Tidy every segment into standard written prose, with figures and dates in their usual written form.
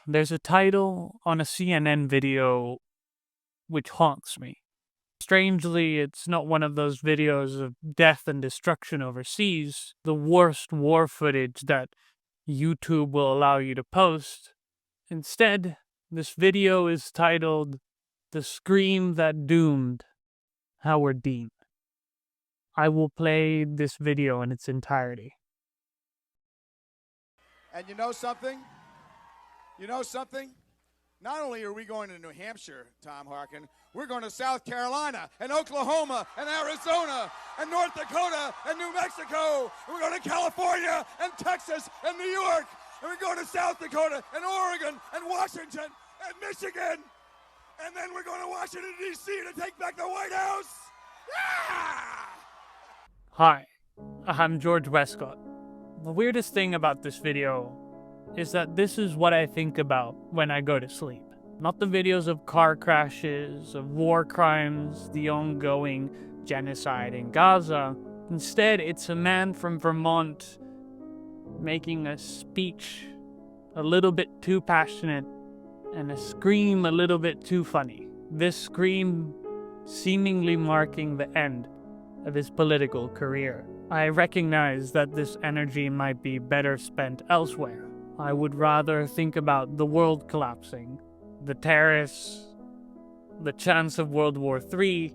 There's a title on a CNN video which haunts me. Strangely, it's not one of those videos of death and destruction overseas, the worst war footage that YouTube will allow you to post. Instead, this video is titled "The Scream That Doomed Howard Dean." I will play this video in its entirety. And you know something? You know something? Not only are we going to New Hampshire, Tom Harkin, we're going to South Carolina and Oklahoma and Arizona and North Dakota and New Mexico. And we're going to California and Texas and New York. And we're going to South Dakota and Oregon and Washington and Michigan. And then we're going to Washington, D.C. to take back the White House. Yeah! Hi, I'm George Westcott. The weirdest thing about this video is that this is what I think about when I go to sleep. Not the videos of car crashes, of war crimes, the ongoing genocide in Gaza. Instead, it's a man from Vermont making a speech a little bit too passionate and a scream a little bit too funny. This scream seemingly marking the end of his political career. I recognize that this energy might be better spent elsewhere. I would rather think about the world collapsing, the terrorists, the chance of World War III,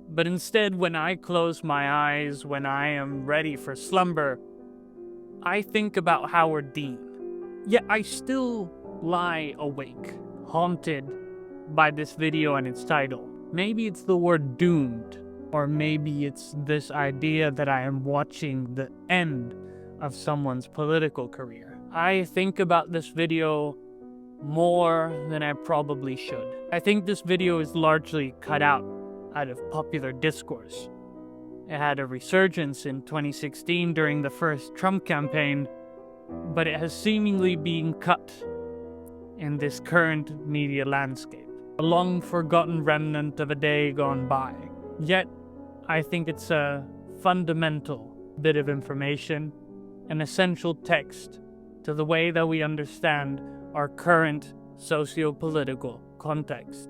but instead when I close my eyes, when I am ready for slumber, I think about Howard Dean. Yet I still lie awake, haunted by this video and its title. Maybe it's the word doomed, or maybe it's this idea that I am watching the end of someone's political career. I think about this video more than I probably should. I think this video is largely cut out of popular discourse. It had a resurgence in 2016 during the first Trump campaign, but it has seemingly been cut in this current media landscape, a long-forgotten remnant of a day gone by. Yet, I think it's a fundamental bit of information, an essential text to the way that we understand our current socio-political context.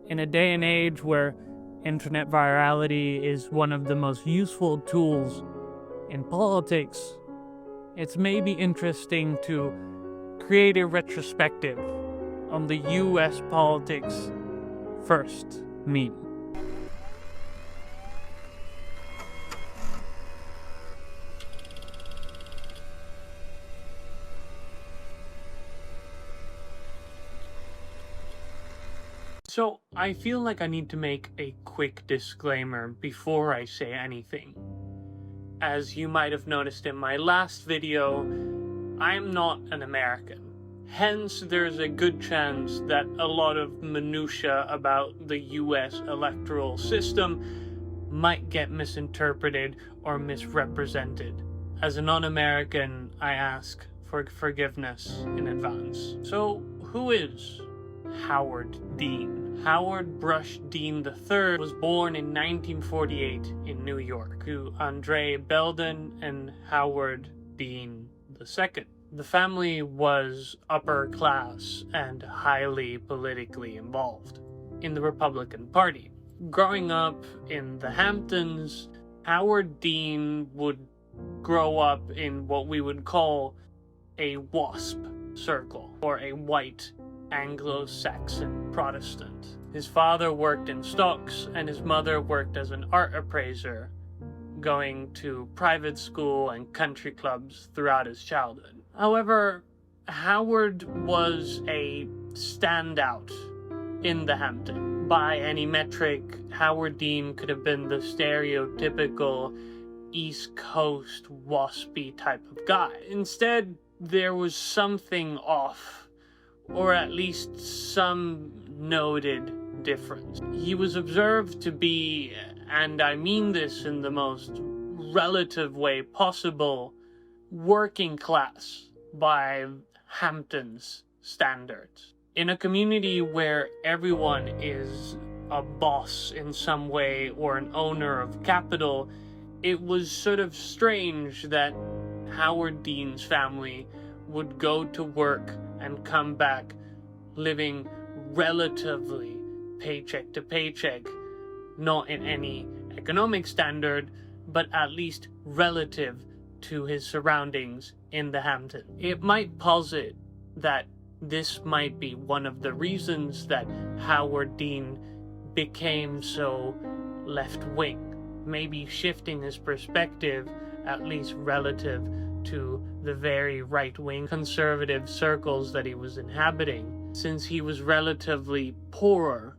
In a day and age where internet virality is one of the most useful tools in politics, it's maybe interesting to create a retrospective on the US politics first meme. So, I feel like I need to make a quick disclaimer before I say anything. As you might have noticed in my last video, I'm not an American. Hence, there's a good chance that a lot of minutiae about the US electoral system might get misinterpreted or misrepresented. As a non-American, I ask for forgiveness in advance. So, who is Howard Dean? Howard Brush Dean III was born in 1948 in New York to Andre Belden and Howard Dean II. The family was upper class and highly politically involved in the Republican Party. Growing up in the Hamptons, Howard Dean would grow up in what we would call a WASP circle, or a white Anglo-Saxon Protestant. His father worked in stocks and his mother worked as an art appraiser, going to private school and country clubs throughout his childhood. However, Howard was a standout in the Hamptons. By any metric, Howard Dean could have been the stereotypical East Coast waspy type of guy. Instead, there was something off, or at least some noted difference. He was observed to be, and I mean this in the most relative way possible, working class by Hamptons standards. In a community where everyone is a boss in some way or an owner of capital, it was sort of strange that Howard Dean's family would go to work and come back living relatively paycheck to paycheck, not in any economic standard, but at least relative to his surroundings in the Hamptons. It might posit that this might be one of the reasons that Howard Dean became so left-wing, maybe shifting his perspective, at least relative to the very right-wing conservative circles that he was inhabiting, since he was relatively poorer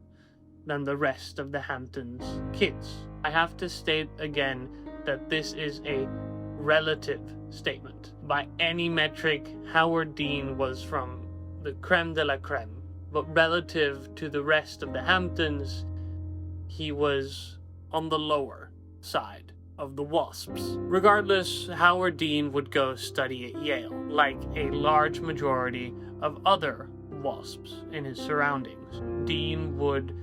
than the rest of the Hamptons kids. I have to state again that this is a relative statement. By any metric, Howard Dean was from the creme de la creme, but relative to the rest of the Hamptons, he was on the lower side of the WASPs. Regardless, Howard Dean would go study at Yale, like a large majority of other WASPs in his surroundings. Dean would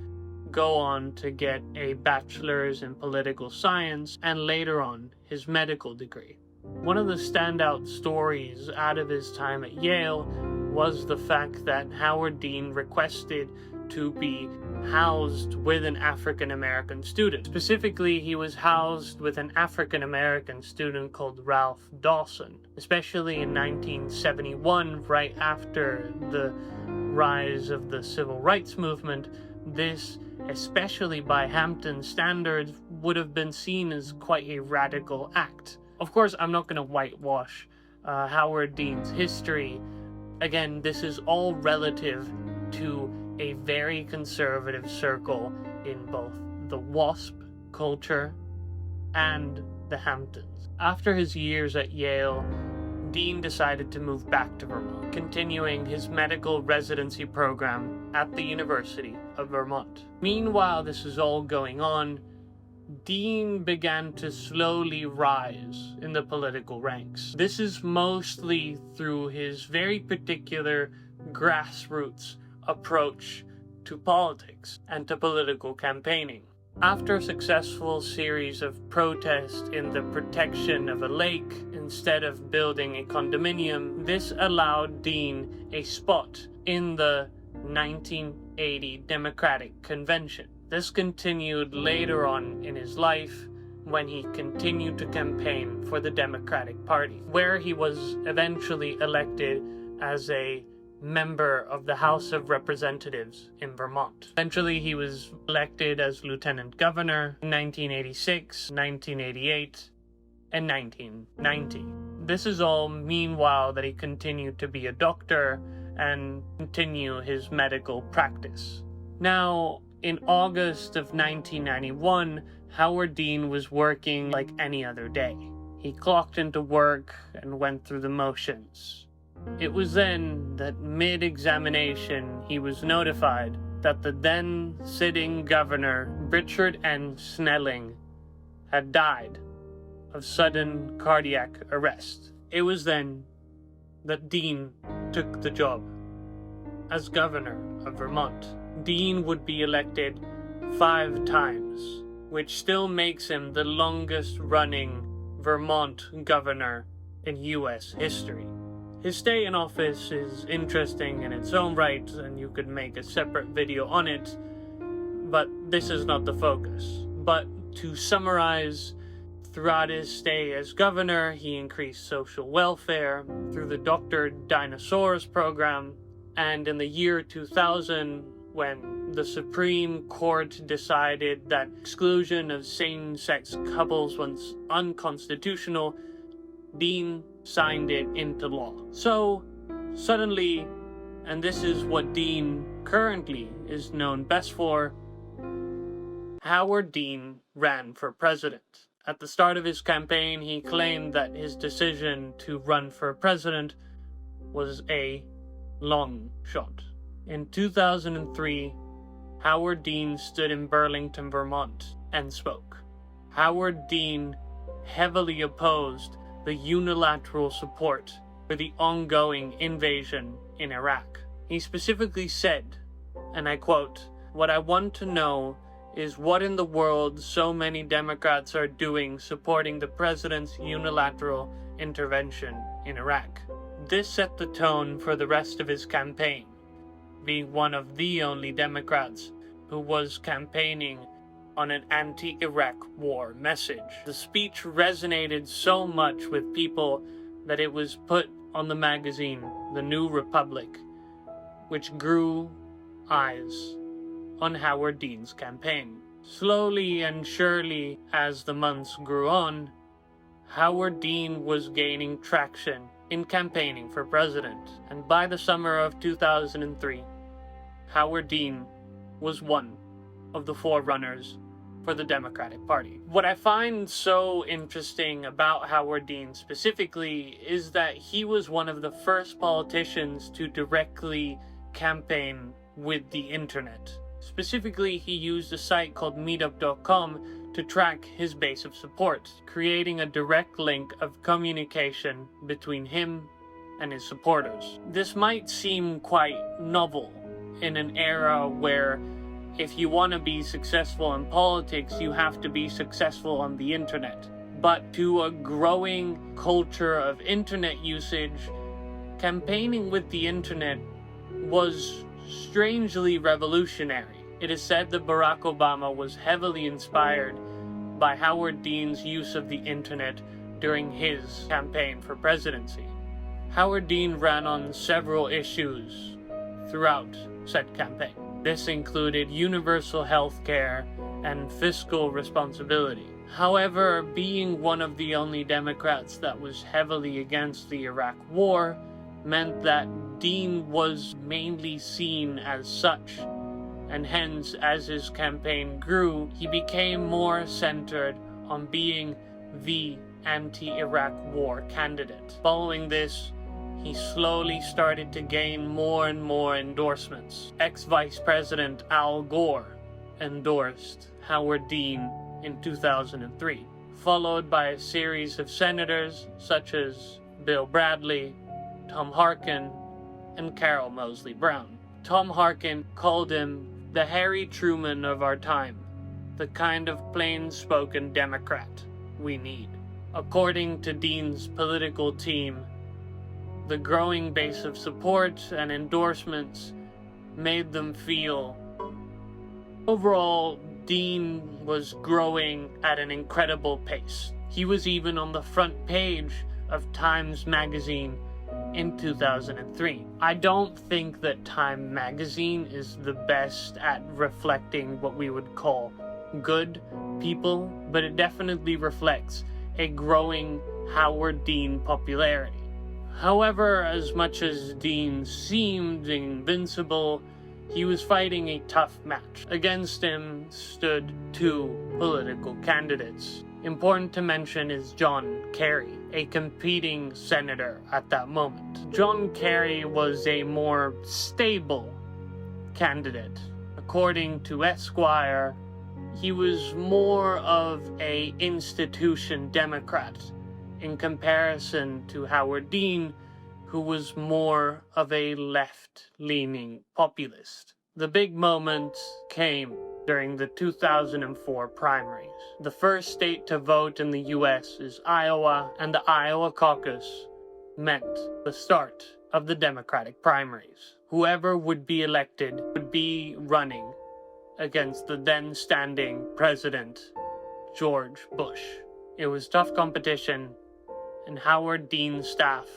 go on to get a bachelor's in political science and later on his medical degree. One of the standout stories out of his time at Yale was the fact that Howard Dean requested to be housed with an African-American student. Specifically, he was housed with an African-American student called Ralph Dawson, especially in 1971, right after the rise of the civil rights movement. This, especially by Hampton standards, would have been seen as quite a radical act. Of course, I'm not going to whitewash Howard Dean's history. Again, this is all relative to a very conservative circle in both the WASP culture and the Hamptons. After his years at Yale, Dean decided to move back to Vermont, continuing his medical residency program at the University of Vermont. Meanwhile, this is all going on, Dean began to slowly rise in the political ranks. This is mostly through his very particular grassroots approach to politics and to political campaigning. After a successful series of protests in the protection of a lake instead of building a condominium, this allowed Dean a spot in the 1980 Democratic Convention. This continued later on in his life when he continued to campaign for the Democratic Party, where he was eventually elected as a member of the House of Representatives in Vermont. Eventually, he was elected as lieutenant governor in 1986, 1988, and 1990. This is all meanwhile that he continued to be a doctor and continue his medical practice. Now, in August of 1991, Howard Dean was working like any other day. He clocked into work and went through the motions. It was then that mid-examination he was notified that the then sitting governor, Richard N. Snelling, had died of sudden cardiac arrest. It was then that Dean took the job as governor of Vermont. Dean would be elected 5 times, which still makes him the longest running Vermont governor in US history. His stay in office is interesting in its own right, and you could make a separate video on it, but this is not the focus. But to summarize, throughout his stay as governor, he increased social welfare through the Dr. Dinosaurs program, and in the year 2000, when the Supreme Court decided that exclusion of same-sex couples was unconstitutional, Dean signed it into law. So, suddenly, and this is what Dean currently is known best for, Howard Dean ran for president. At the start of his campaign, he claimed that his decision to run for president was a long shot. In 2003, Howard Dean stood in Burlington, Vermont, and spoke. Howard Dean heavily opposed the unilateral support for the ongoing invasion in Iraq. He specifically said, and I quote, "What I want to know is what in the world so many Democrats are doing supporting the president's unilateral intervention in Iraq." This set the tone for the rest of his campaign, being one of the only Democrats who was campaigning on an anti-Iraq war message. The speech resonated so much with people that it was put on the magazine The New Republic, which grew eyes on Howard Dean's campaign. Slowly and surely, as the months grew on, Howard Dean was gaining traction in campaigning for president, and by the summer of 2003, Howard Dean was one of the forerunners for the Democratic Party. What I find so interesting about Howard Dean specifically is that he was one of the first politicians to directly campaign with the internet. Specifically, he used a site called meetup.com to track his base of support, creating a direct link of communication between him and his supporters. This might seem quite novel in an era where if you want to be successful in politics, you have to be successful on the internet. But to a growing culture of internet usage, campaigning with the internet was strangely revolutionary. It is said that Barack Obama was heavily inspired by Howard Dean's use of the internet during his campaign for presidency. Howard Dean ran on several issues throughout said campaign. This included universal health care and fiscal responsibility. However, being one of the only Democrats that was heavily against the Iraq War meant that Dean was mainly seen as such, and hence, as his campaign grew, he became more centered on being the anti-Iraq war candidate. Following this, he slowly started to gain more and more endorsements. Ex-Vice President Al Gore endorsed Howard Dean in 2003, followed by a series of senators such as Bill Bradley, Tom Harkin, and Carol Moseley Brown. Tom Harkin called him the Harry Truman of our time, the kind of plain-spoken Democrat we need. According to Dean's political team, the growing base of support and endorsements made them feel overall Dean was growing at an incredible pace. He was even on the front page of Times magazine in 2003. I don't think that Time magazine is the best at reflecting what we would call good people, but it definitely reflects a growing Howard Dean popularity. However, as much as Dean seemed invincible, he was fighting a tough match. Against him stood two political candidates. Important to mention is John Kerry, a competing senator at that moment. John Kerry was a more stable candidate. According to Esquire, he was more of an institution Democrat in comparison to Howard Dean, who was more of a left-leaning populist. The big moment came during the 2004 primaries. The first state to vote in the US is Iowa, and the Iowa caucus meant the start of the Democratic primaries. Whoever would be elected would be running against the then standing President George Bush. It was tough competition, and Howard Dean's staff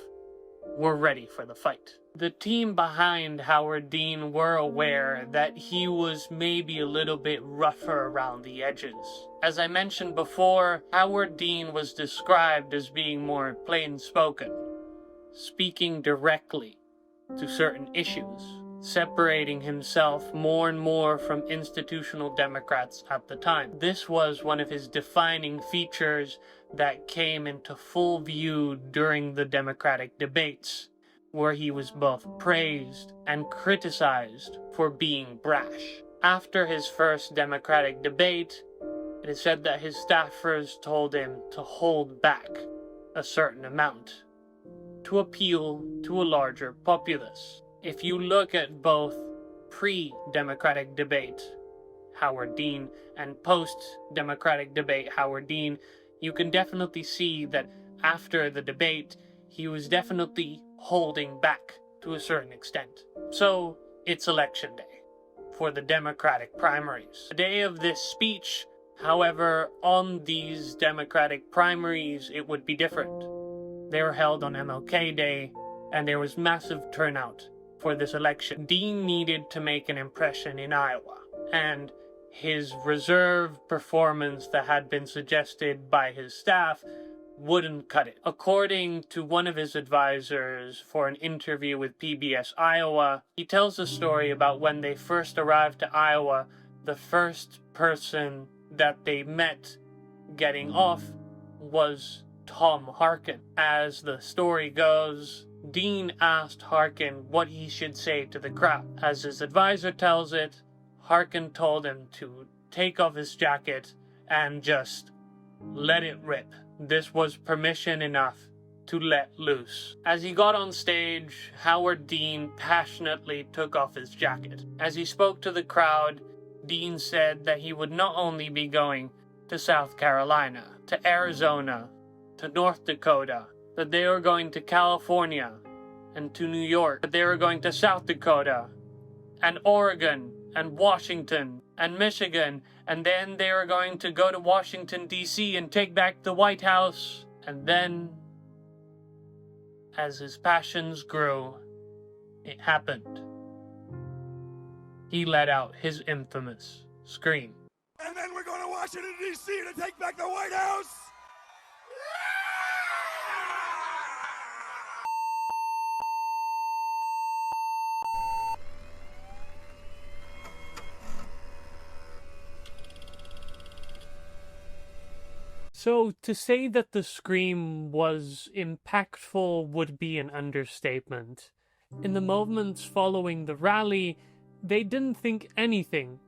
were ready for the fight. The team behind Howard Dean were aware that he was maybe a little bit rougher around the edges. As I mentioned before, Howard Dean was described as being more plain-spoken, speaking directly to certain issues, separating himself more and more from institutional Democrats at the time. This was one of his defining features that came into full view during the Democratic debates, where he was both praised and criticized for being brash. After his first Democratic debate, it is said that his staffers told him to hold back a certain amount to appeal to a larger populace. If you look at both pre-Democratic debate Howard Dean and post-Democratic debate Howard Dean, you can definitely see that after the debate, he was definitely holding back to a certain extent. So, it's election day for the Democratic primaries. The day of this speech, however, on these Democratic primaries, it would be different. They were held on MLK Day, and there was massive turnout for this election. Dean needed to make an impression in Iowa, and his reserve performance that had been suggested by his staff wouldn't cut it. According to one of his advisors for an interview with PBS Iowa, he tells a story about when they first arrived to Iowa, the first person that they met getting off was Tom Harkin. As the story goes, Dean asked Harkin what he should say to the crowd. As his advisor tells it, Harkin told him to take off his jacket and just let it rip. This was permission enough to let loose. As he got on stage, Howard Dean passionately took off his jacket. As he spoke to the crowd, Dean said that he would not only be going to South Carolina, to Arizona, to North Dakota, that they were going to California and to New York, that they were going to South Dakota and Oregon and Washington and Michigan, and then they were going to go to Washington, D.C. and take back the White House. And then, as his passions grew, it happened. He let out his infamous scream. And then we're going to Washington, D.C. to take back the White House. So, to say that the scream was impactful would be an understatement. In the moments following the rally, they didn't think anything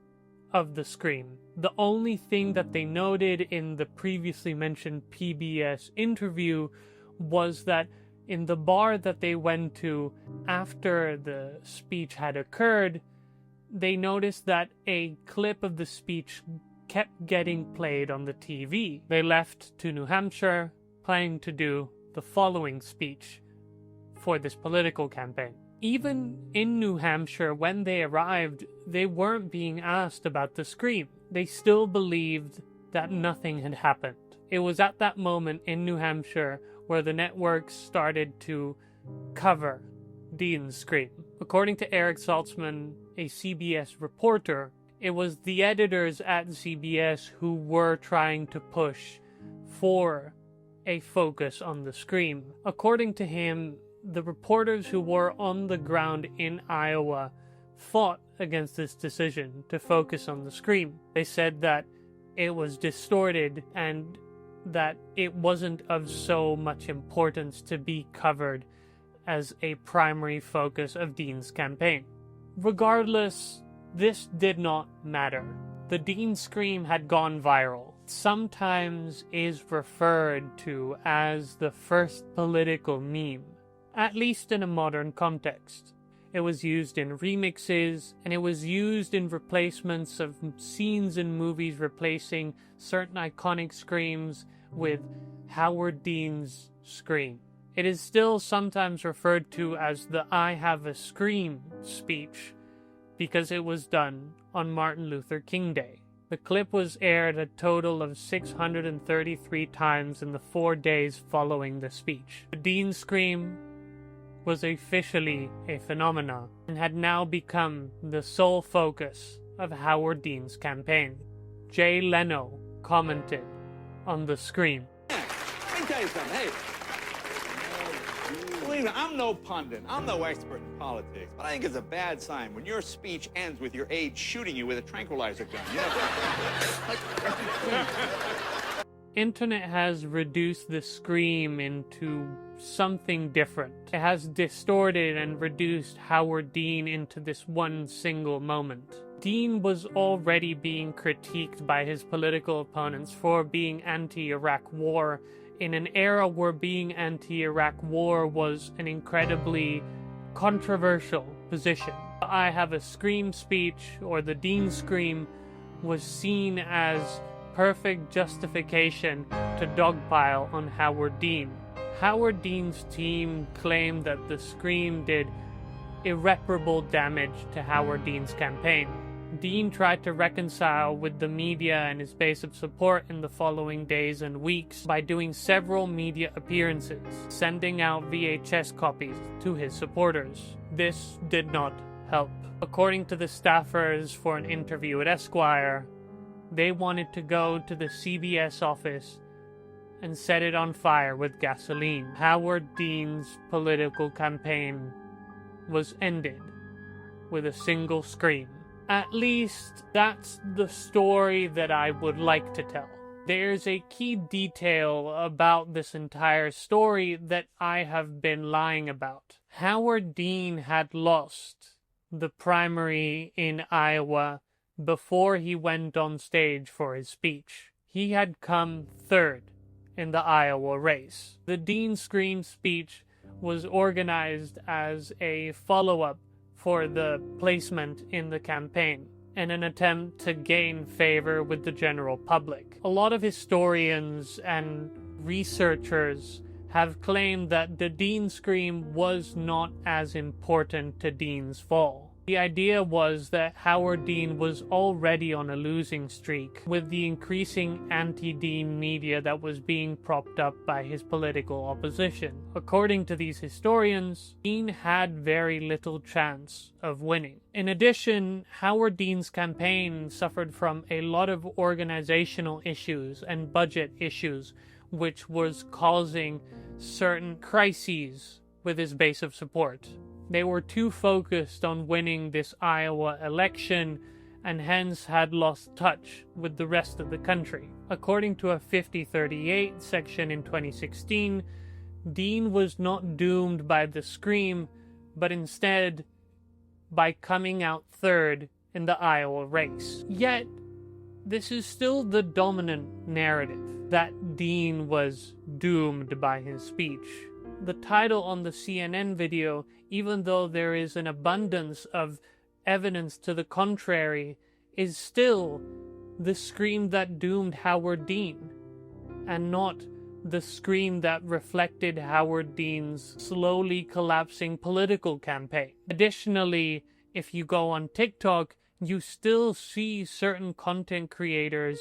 of the scream. The only thing that they noted in the previously mentioned PBS interview was that in the bar that they went to after the speech had occurred, they noticed that a clip of the speech kept getting played on the TV. They left to New Hampshire, planning to do the following speech for this political campaign. Even in New Hampshire, when they arrived, they weren't being asked about the scream. They still believed that nothing had happened. It was at that moment in New Hampshire where the networks started to cover Dean's scream. According to Eric Saltzman, a CBS reporter, it was the editors at CBS who were trying to push for a focus on the scream. According to him, the reporters who were on the ground in Iowa fought against this decision to focus on the scream. They said that it was distorted and that it wasn't of so much importance to be covered as a primary focus of Dean's campaign. Regardless, this did not matter. The Dean scream had gone viral. Sometimes is referred to as the first political meme, at least in a modern context. It was used in remixes, and it was used in replacements of scenes in movies replacing certain iconic screams with Howard Dean's scream. It is still sometimes referred to as the I Have a Scream speech, because it was done on Martin Luther King Day. The clip was aired a total of 633 times in the 4 days following the speech. The Dean scream was officially a phenomenon and had now become the sole focus of Howard Dean's campaign. Jay Leno commented on the scream. Let me tell you something. Hey, believe me, I'm no pundit. I'm no expert in politics. But I think it's a bad sign when your speech ends with your aide shooting you with a tranquilizer gun. You know? Internet has reduced the scream into something different. It has distorted and reduced Howard Dean into this one single moment. Dean was already being critiqued by his political opponents for being anti-Iraq war in an era where being anti-Iraq war was an incredibly controversial position. I Have a Scream speech, or the Dean scream, was seen as perfect justification to dogpile on Howard Dean. Howard Dean's team claimed that the scream did irreparable damage to Howard Dean's campaign. Dean tried to reconcile with the media and his base of support in the following days and weeks by doing several media appearances, sending out VHS copies to his supporters. This did not help. According to the staffers for an interview at Esquire, they wanted to go to the CBS office and set it on fire with gasoline. Howard Dean's political campaign was ended with a single scream. At least, that's the story that I would like to tell. There's a key detail about this entire story that I have been lying about. Howard Dean had lost the primary in Iowa before he went on stage for his speech. He had come third in the Iowa race. The Dean Scream speech was organized as a follow-up for the placement in the campaign in an attempt to gain favor with the general public. A lot of historians and researchers have claimed that the Dean Scream was not as important to Dean's fall. The idea was that Howard Dean was already on a losing streak with the increasing anti-Dean media that was being propped up by his political opposition. According to these historians, Dean had very little chance of winning. In addition, Howard Dean's campaign suffered from a lot of organizational issues and budget issues, which was causing certain crises with his base of support. They were too focused on winning this Iowa election and hence had lost touch with the rest of the country. According to a 5038 section in 2016, Dean was not doomed by the scream, but instead by coming out third in the Iowa race. Yet, this is still the dominant narrative, that Dean was doomed by his speech. The title on the CNN video, even though there is an abundance of evidence to the contrary, is still the scream that doomed Howard Dean, and not the scream that reflected Howard Dean's slowly collapsing political campaign. Additionally, if you go on TikTok, you still see certain content creators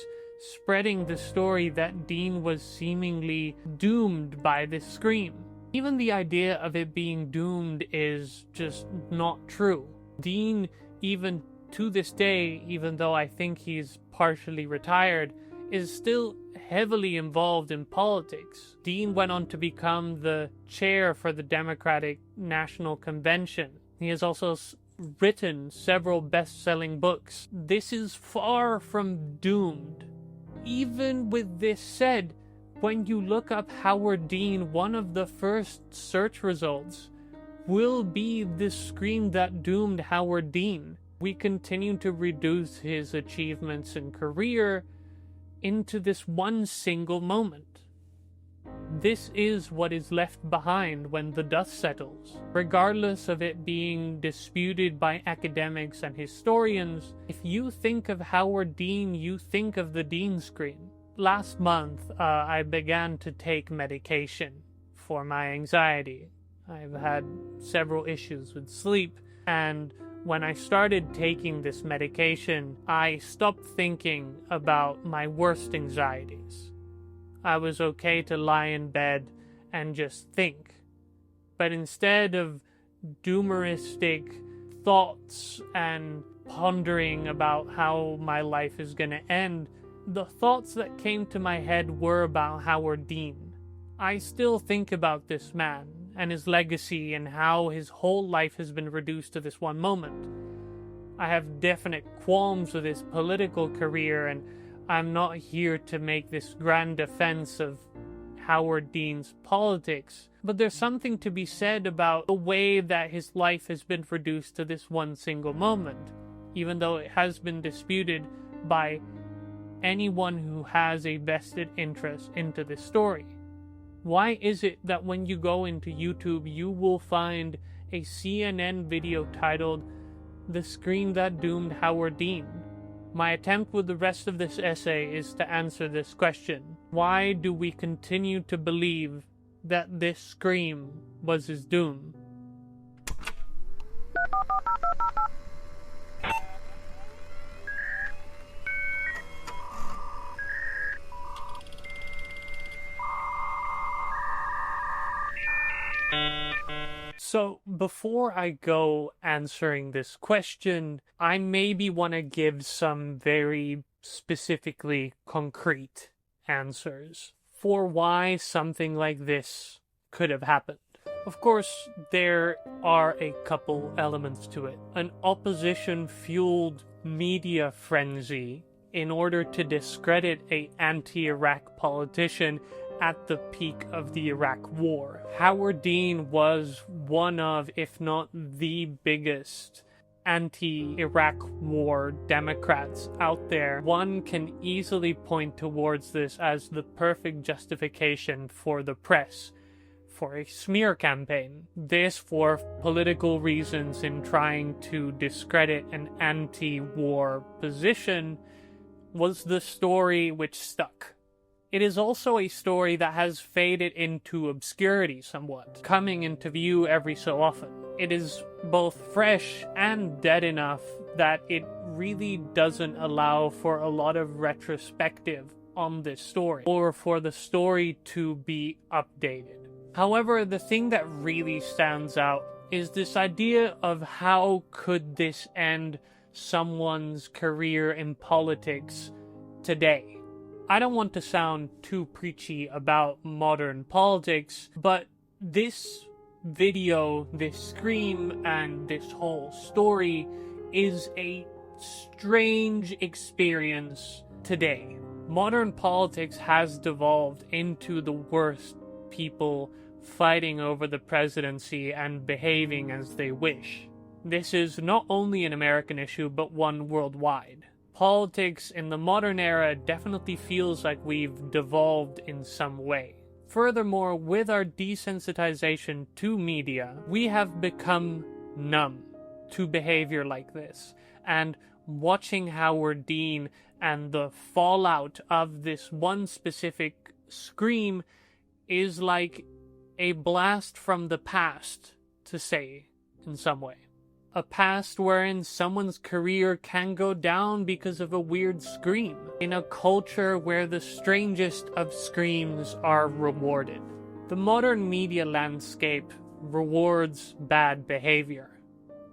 spreading the story that Dean was seemingly doomed by this scream. Even the idea of it being doomed is just not true. Dean, even to this day, even though I think he's partially retired, is still heavily involved in politics. Dean went on to become the chair for the Democratic National Convention. He has also written several best-selling books. This is far from doomed. Even with this said, when you look up Howard Dean, one of the first search results will be the scream that doomed Howard Dean. We continue to reduce his achievements and career into this one single moment. This is what is left behind when the dust settles. Regardless of it being disputed by academics and historians, if you think of Howard Dean, you think of the Dean Scream. Last month, I began to take medication for my anxiety. I've had several issues with sleep, and when I started taking this medication, I stopped thinking about my worst anxieties. I was okay to lie in bed and just think. But instead of doomeristic thoughts and pondering about how my life is going to end, the thoughts that came to my head were about Howard Dean. I still think about this man and his legacy and how his whole life has been reduced to this one moment. I have definite qualms with his political career, and I'm not here to make this grand defense of Howard Dean's politics, but there's something to be said about the way that his life has been reduced to this one single moment, even though it has been disputed by anyone who has a vested interest into this story. Why is it that when you go into YouTube, you will find a CNN video titled "The Scream That Doomed Howard Dean"? My attempt with the rest of this essay is to answer this question. Why do we continue to believe that this scream was his doom. So, before I go answering this question, I maybe want to give some very specifically concrete answers for why something like this could have happened. Of course, there are a couple elements to it. An opposition-fueled media frenzy in order to discredit an anti-Iraq politician at the peak of the Iraq War. Howard Dean was one of, if not the biggest, anti-Iraq War Democrats out there. One can easily point towards this as the perfect justification for the press, for a smear campaign. This for political reasons in trying to discredit an anti-war position was the story which stuck. It is also a story that has faded into obscurity somewhat, coming into view every so often. It is both fresh and dead enough that it really doesn't allow for a lot of retrospective on this story, or for the story to be updated. However, the thing that really stands out is this idea of how could this end someone's career in politics today. I don't want to sound too preachy about modern politics, but this video, this scream, and this whole story is a strange experience today. Modern politics has devolved into the worst people fighting over the presidency and behaving as they wish. This is not only an American issue, but one worldwide. Politics in the modern era definitely feels like we've devolved in some way. Furthermore, with our desensitization to media, we have become numb to behavior like this. And watching Howard Dean and the fallout of this one specific scream is like a blast from the past, to say, in some way. A past wherein someone's career can go down because of a weird scream, in a culture where the strangest of screams are rewarded. The modern media landscape rewards bad behavior.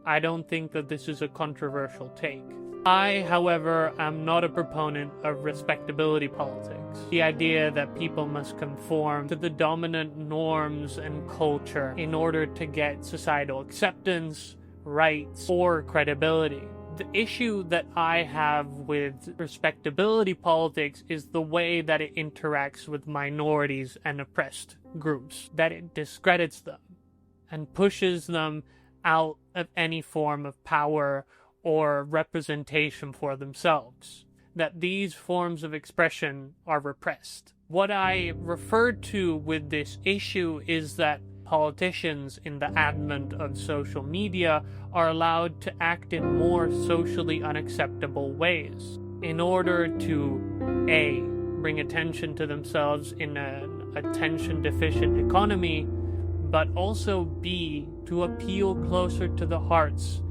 I don't think that this is a controversial take. I, however, am not a proponent of respectability politics. The idea that people must conform to the dominant norms and culture in order to get societal acceptance, rights, or credibility. The issue that I have with respectability politics is the way that it interacts with minorities and oppressed groups, that it discredits them and pushes them out of any form of power or representation for themselves, that these forms of expression are repressed. What I refer to with this issue is that politicians, in the advent of social media, are allowed to act in more socially unacceptable ways in order to A, bring attention to themselves in an attention-deficient economy, but also B, to appeal closer to the hearts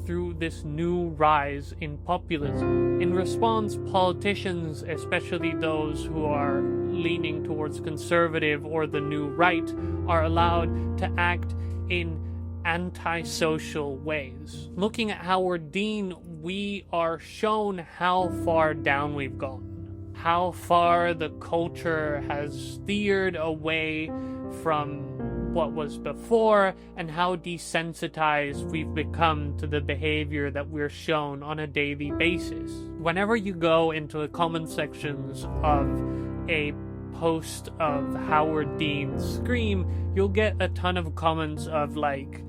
through this new rise in populism. In response, politicians, especially those who are leaning towards conservative or the new right, are allowed to act in antisocial ways. Looking at Howard Dean, we are shown how far down we've gone, how far the culture has steered away from what was before, and how desensitized we've become to the behavior that we're shown on a daily basis. Whenever you go into the comment sections of a post of Howard Dean's scream, you'll get a ton of comments of like,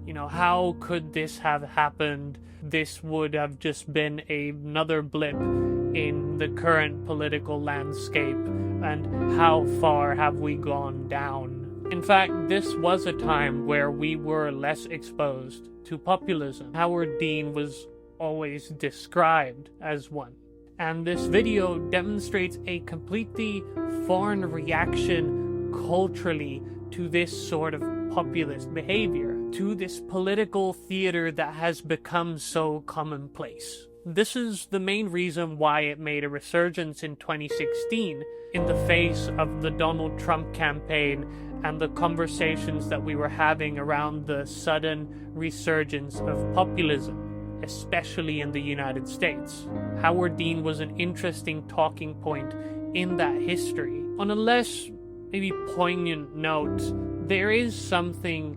you know, how could this have happened? This would have just been another blip in the current political landscape, and how far have we gone down? In fact, this was a time where we were less exposed to populism. Howard Dean was always described as one. And this video demonstrates a completely foreign reaction culturally to this sort of populist behavior, to this political theater that has become so commonplace. This is the main reason why it made a resurgence in 2016 in the face of the Donald Trump campaign and the conversations that we were having around the sudden resurgence of populism, especially in the United States. Howard Dean was an interesting talking point in that history. On a less maybe poignant note, there is something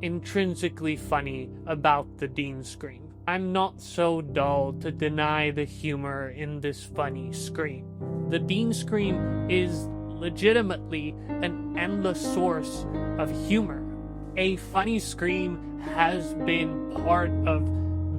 intrinsically funny about the Dean scream. I'm not so dull to deny the humor in this funny scream. The Dean scream is legitimately an endless source of humor. A funny scream has been part of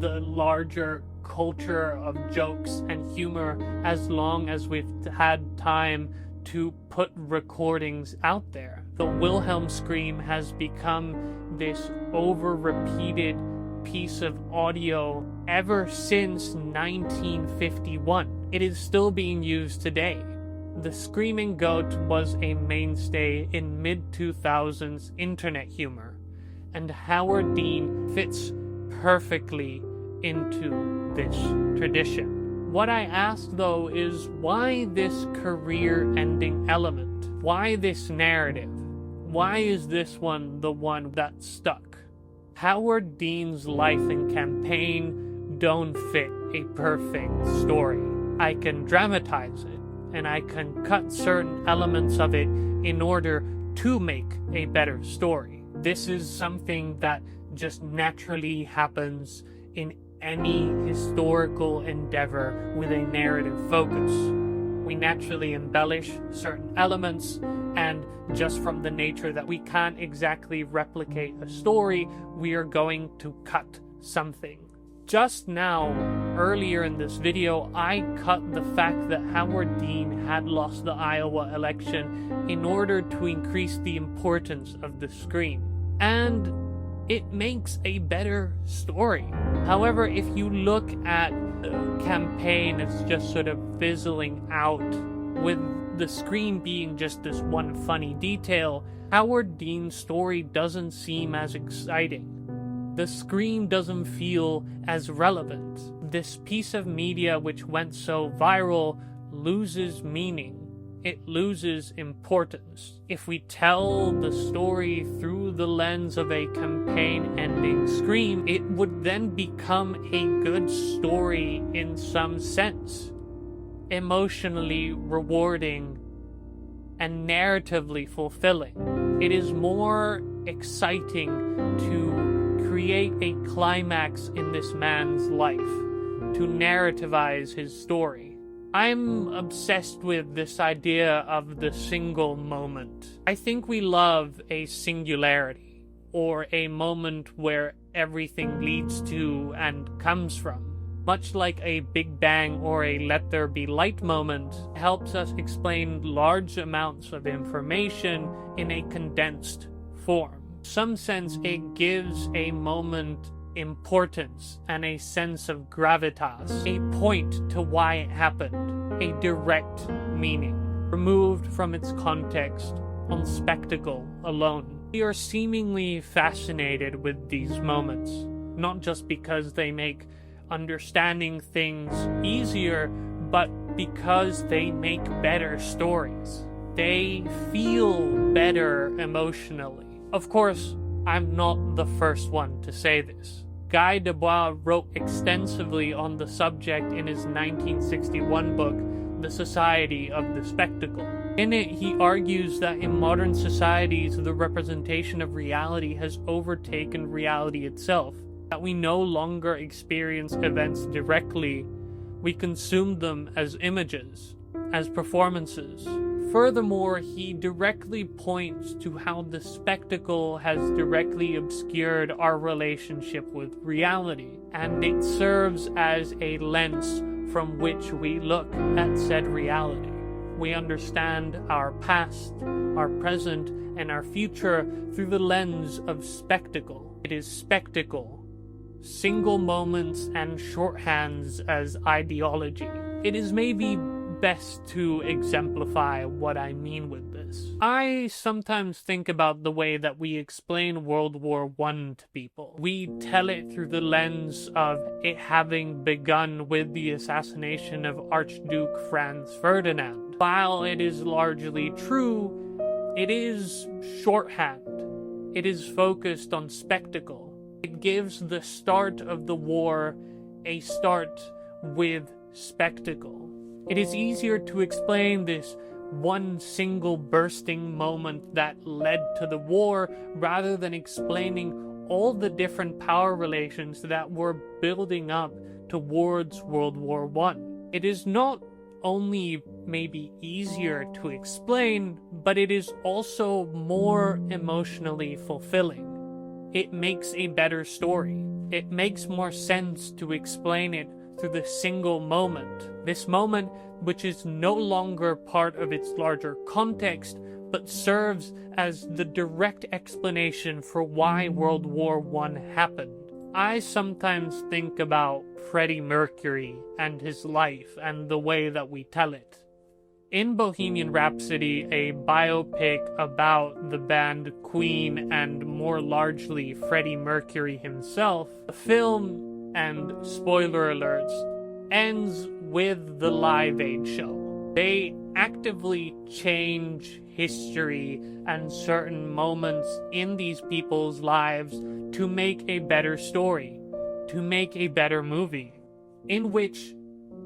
the larger culture of jokes and humor as long as we've had time to put recordings out there. The Wilhelm scream has become this over-repeated piece of audio ever since 1951. It is still being used today. The screaming goat was a mainstay in mid-2000s internet humor, and Howard Dean fits perfectly into this tradition. What I ask though is, why this career-ending element? Why this narrative? Why is this one the one that stuck? Howard Dean's life and campaign don't fit a perfect story. I can dramatize it, and I can cut certain elements of it in order to make a better story. This is something that just naturally happens in any historical endeavor with a narrative focus. We naturally embellish certain elements, and just from the nature that we can't exactly replicate a story, we are going to cut something. Just now, earlier in this video, I cut the fact that Howard Dean had lost the Iowa election in order to increase the importance of the scream. And it makes a better story. However, if you look at the campaign, it's just sort of fizzling out, with the scream being just this one funny detail. Howard Dean's story doesn't seem as exciting. The scream doesn't feel as relevant. This piece of media which went so viral loses meaning. It loses importance. If we tell the story through the lens of a campaign-ending scream, it would then become a good story in some sense. Emotionally rewarding and narratively fulfilling. It is more exciting to create a climax in this man's life, to narrativize his story. I'm obsessed with this idea of the single moment. I think we love a singularity, or a moment where everything leads to and comes from. Much like a Big Bang or a Let There Be Light moment helps us explain large amounts of information in a condensed form. In some sense, it gives a moment importance and a sense of gravitas, a point to why it happened, a direct meaning, removed from its context on spectacle alone. We are seemingly fascinated with these moments, not just because they make understanding things easier, but because they make better stories. They feel better emotionally. Of course, I'm not the first one to say this. Guy Debord wrote extensively on the subject in his 1961 book, The Society of the Spectacle. In it, he argues that in modern societies, the representation of reality has overtaken reality itself, that we no longer experience events directly, we consume them as images, as performances. Furthermore, he directly points to how the spectacle has directly obscured our relationship with reality, and it serves as a lens from which we look at said reality. We understand our past, our present, and our future through the lens of spectacle. It is spectacle, single moments and shorthands as ideology. It is maybe best to exemplify what I mean with this? I sometimes think about the way that we explain World War I to people. We tell it through the lens of it having begun with the assassination of Archduke Franz Ferdinand. While it is largely true, it is shorthand. It is focused on spectacle. It gives the start of the war a start with spectacle. It is easier to explain this one single bursting moment that led to the war rather than explaining all the different power relations that were building up towards World War I. It is not only maybe easier to explain, but it is also more emotionally fulfilling. It makes a better story. It makes more sense to explain it through the single moment. This moment, which is no longer part of its larger context, but serves as the direct explanation for why World War I happened. I sometimes think about Freddie Mercury and his life and the way that we tell it. In Bohemian Rhapsody, a biopic about the band Queen and more largely Freddie Mercury himself, the film, and spoiler alerts, ends with the Live Aid show. They actively change history and certain moments in these people's lives to make a better story, to make a better movie, in which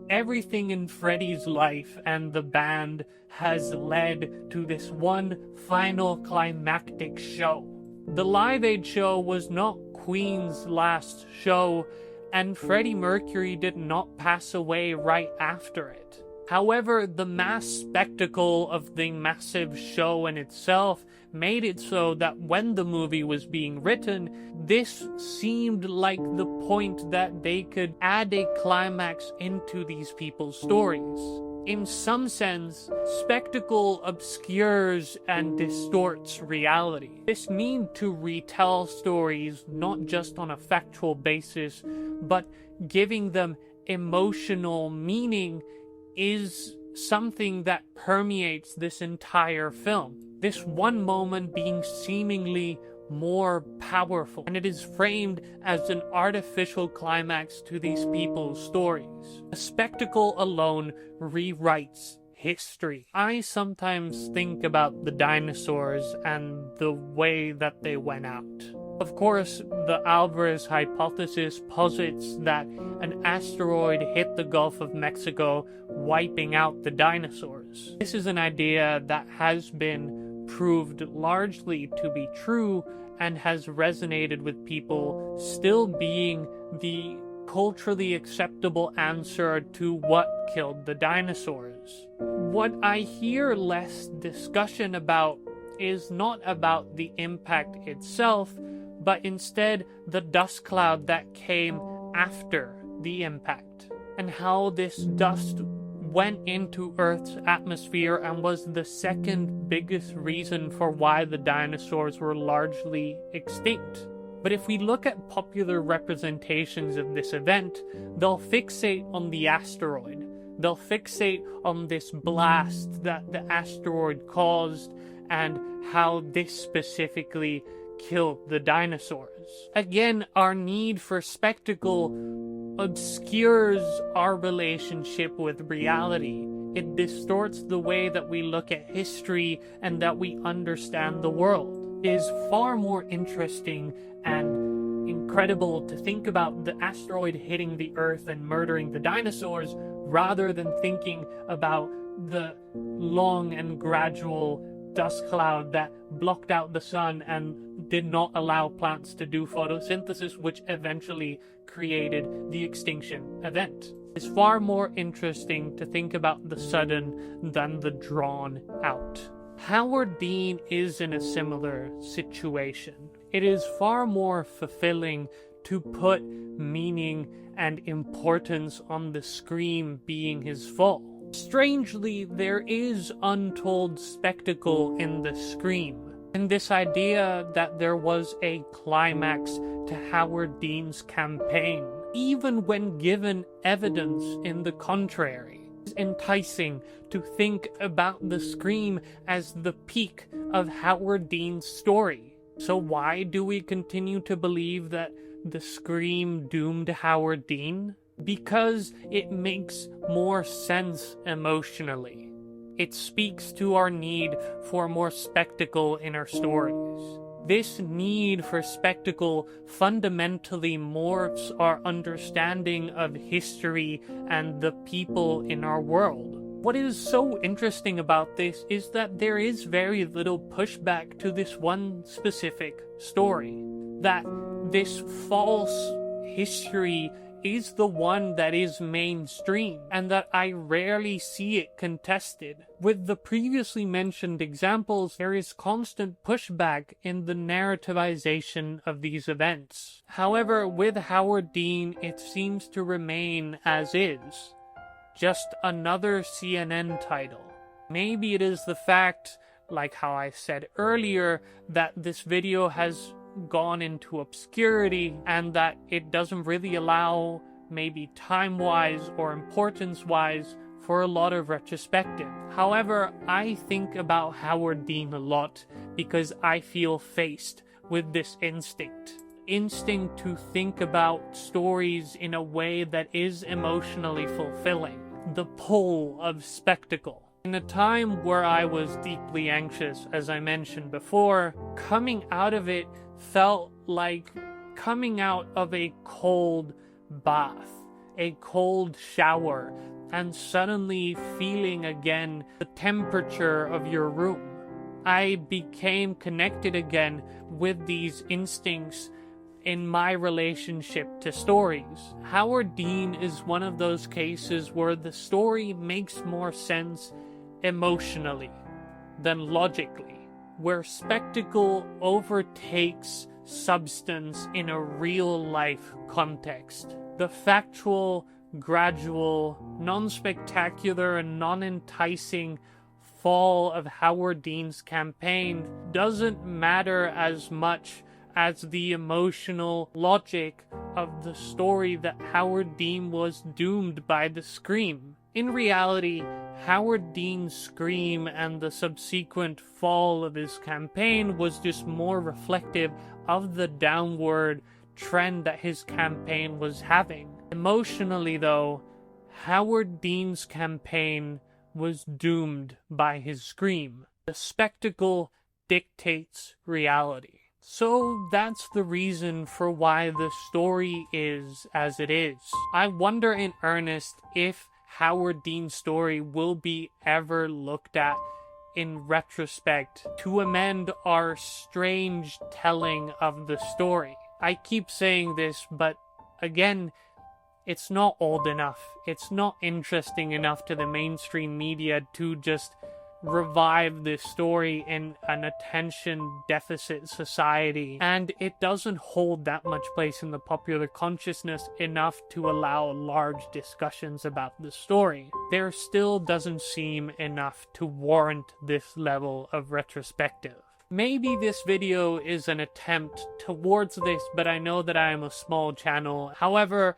everything in Freddie's life and the band has led to this one final climactic show. The Live Aid show was not Queen's last show, and Freddie Mercury did not pass away right after it. However, the mass spectacle of the massive show in itself made it so that when the movie was being written, this seemed like the point that they could add a climax into these people's stories. In some sense, spectacle obscures and distorts reality. This need to retell stories not just on a factual basis, but giving them emotional meaning is something that permeates this entire film. This one moment being seemingly more powerful, and it is framed as an artificial climax to these people's stories. A spectacle alone rewrites history. I sometimes think about the dinosaurs and the way that they went out. Of course, the Alvarez hypothesis posits that an asteroid hit the Gulf of Mexico, wiping out the dinosaurs. This is an idea that has been proved largely to be true and has resonated with people, still being the culturally acceptable answer to what killed the dinosaurs. What I hear less discussion about is not about the impact itself, but instead the dust cloud that came after the impact, and how this dust went into Earth's atmosphere and was the second biggest reason for why the dinosaurs were largely extinct. But if we look at popular representations of this event, they'll fixate on the asteroid. They'll fixate on this blast that the asteroid caused and how this specifically killed the dinosaurs. Again, our need for spectacle obscures our relationship with reality. It distorts the way that we look at history and that we understand the world. It is far more interesting and incredible to think about the asteroid hitting the Earth and murdering the dinosaurs rather than thinking about the long and gradual dust cloud that blocked out the sun and did not allow plants to do photosynthesis, which eventually created the extinction event. It's far more interesting to think about the sudden than the drawn out. Howard Dean is in a similar situation. It is far more fulfilling to put meaning and importance on the scream being his fall. Strangely, there is untold spectacle in the scream, and this idea that there was a climax to Howard Dean's campaign, even when given evidence in the contrary. It's enticing to think about the Scream as the peak of Howard Dean's story. So why do we continue to believe that the Scream doomed Howard Dean? Because it makes more sense emotionally. It speaks to our need for more spectacle in our stories. This need for spectacle fundamentally morphs our understanding of history and the people in our world. What is so interesting about this is that there is very little pushback to this one specific story. That this false history is the one that is mainstream, and that I rarely see it contested. With the previously mentioned examples, there is constant pushback in the narrativization of these events. However, with Howard Dean, it seems to remain as is. Just another CNN title. Maybe it is the fact, like how I said earlier, that this video has gone into obscurity and that it doesn't really allow, maybe time-wise or importance-wise, for a lot of retrospective. However, I think about Howard Dean a lot because I feel faced with this instinct to think about stories in a way that is emotionally fulfilling. The pull of spectacle. In a time where I was deeply anxious, as I mentioned before, coming out of it felt like coming out of a cold bath, a cold shower, and suddenly feeling again the temperature of your room. I became connected again with these instincts in my relationship to stories. Howard Dean is one of those cases where the story makes more sense emotionally than logically, where spectacle overtakes substance in a real-life context. The factual, gradual, non-spectacular, and non-enticing fall of Howard Dean's campaign doesn't matter as much as the emotional logic of the story that Howard Dean was doomed by the Scream. In reality, Howard Dean's Scream and the subsequent fall of his campaign was just more reflective of the downward trend that his campaign was having. Emotionally, though, Howard Dean's campaign was doomed by his Scream. The spectacle dictates reality. So that's the reason for why the story is as it is. I wonder in earnest if Howard Dean's story will be ever looked at in retrospect to amend our strange telling of the story. I keep saying this, but again, it's not old enough. It's not interesting enough to the mainstream media to just revive this story in an attention deficit society, and it doesn't hold that much place in the popular consciousness enough to allow large discussions about the story. There still doesn't seem enough to warrant this level of retrospective. Maybe this video is an attempt towards this, but I know that I am a small channel. However,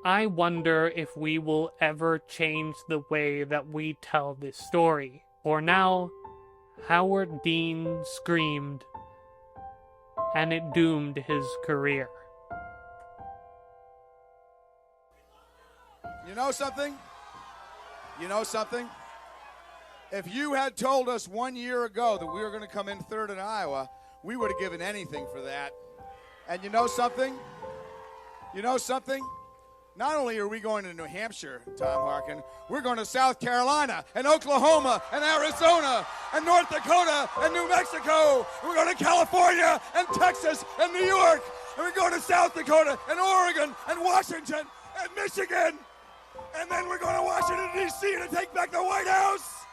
I wonder if we will ever change the way that we tell this story. For now, Howard Dean screamed, and it doomed his career. You know something? You know something? If you had told us 1 year ago that we were going to come in third in Iowa, we would have given anything for that. And you know something? You know something? Not only are we going to New Hampshire, Tom Harkin, we're going to South Carolina and Oklahoma and Arizona and North Dakota and New Mexico. And we're going to California and Texas and New York. And we're going to South Dakota and Oregon and Washington and Michigan. And then we're going to Washington, D.C. to take back the White House.